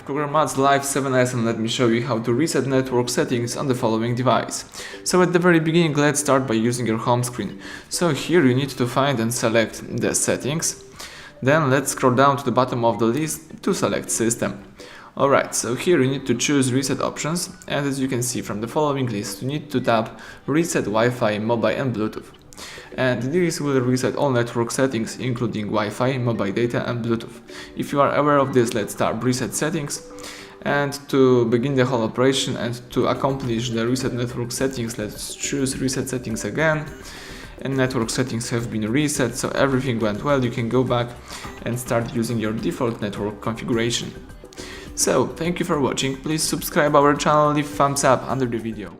KRUGER Matz Live 7 lesson. Let me show you how to reset network settings on the following device. So at the very beginning, let's start by using your home screen. So here you need to find and select the settings. Then let's scroll down to the bottom of the list to select system. Alright, so here you need to choose reset options, and as you can see from the following list, you need to tap reset Wi-Fi, mobile and Bluetooth. And this will reset all network settings including Wi-Fi, mobile data and Bluetooth. If you are aware of this, let's tap reset settings, and to begin the whole operation and to accomplish the reset network settings, let's choose reset settings again. And network settings have been reset, so everything went well. You can go back and start using your default network configuration. So, thank you for watching. Please subscribe our channel, leave thumbs up under the video.